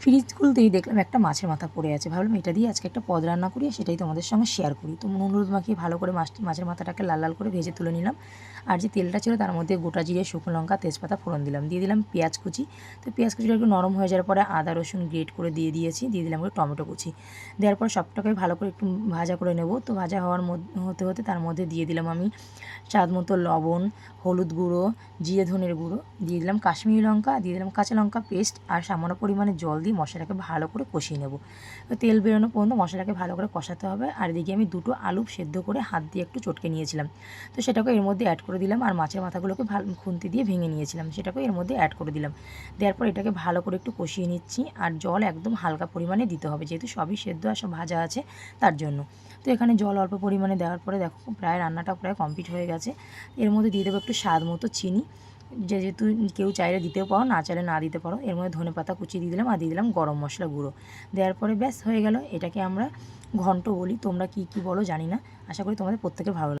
Fridge খুলতেই দেখলাম একটা মাছের মাথা পড়ে আছে। ভাবলাম এটা দিয়ে আজকে একটা পদ রান্না করি, সেটাই তোমাদের সঙ্গে শেয়ার করি। তো নুন হলুদ মাখিয়ে ভালো করে মাছের মাথাটাকে লাল লাল করে ভেজে তুলে নিলাম। আর যে তেলটা ছিল তার মধ্যে গোটা জিরে, শুকনো লঙ্কা, তেজপাতা ফোড়ন দিলাম, দিয়ে দিলাম পেঁয়াজ কুচি। তো পেঁয়াজ কুচিটা একটু নরম হয়ে যাওয়ার পরে আদা রসুন গ্রেট করে দিয়ে দিয়েছি, দিয়ে দিলাম একটু টমেটো কুচি। দেওয়ার পর সবটাকে ভালো করে একটু ভাজা করে নেব। তো ভাজা হওয়ার হতে হতে তার মধ্যে দিয়ে দিলাম আমি স্বাদ মতো লবণ, হলুদ গুঁড়ো, জিরে ধনের গুঁড়ো, দিয়ে দিলাম কাশ্মীরি লঙ্কা, দিয়ে দিলাম কাঁচা লঙ্কা পেস্ট আর সামান্য পরিমাণে জল দিয়ে মশলাটাকে ভালো করে কষিয়ে নেব। তো তেল বেরোনো পর্যন্ত মশলাটাকে ভালো করে কষাতে হবে। আর এদিকে আমি দুটো আলু সেদ্ধ করে হাত দিয়ে একটু চটকে নিয়েছিলাম, তো সেটাকে এর মধ্যে অ্যাড করে দিলাম। আর মাছের মাথাগুলোকে ভালো খুন্তি দিয়ে ভেঙে নিয়েছিলাম, সেটাকে এর মধ্যে অ্যাড করে দিলাম। দেওয়ার পর এটাকে ভালো করে একটু কষিয়ে নিচ্ছি। আর জল একদম হালকা পরিমাণে দিতে হবে, যেহেতু সবই সেদ্ধ আর সব ভাজা আছে তার জন্য। তো এখানে জল অল্প পরিমাণে দেওয়ার পরে দেখো প্রায় রান্নাটা প্রায় কমপ্লিট হয়ে গেছে। এর মধ্যে দিয়ে দেবো একটু স্বাদ মতো চিনি, যেহেতু কেউ চাইলে দিতেও পারো, না চাইলে না দিতে পারো। এর মধ্যে ধনেপাতা কুচি দিয়ে দিলাম আর দিয়ে দিলাম গরম মশলা গুঁড়ো। দেওয়ার পরে ব্যাস হয়ে গেল। এটাকে আমরা ঘন্ট বলি, তোমরা কী কী বলো জানি না। আশা করি তোমাদের প্রত্যেকের ভালো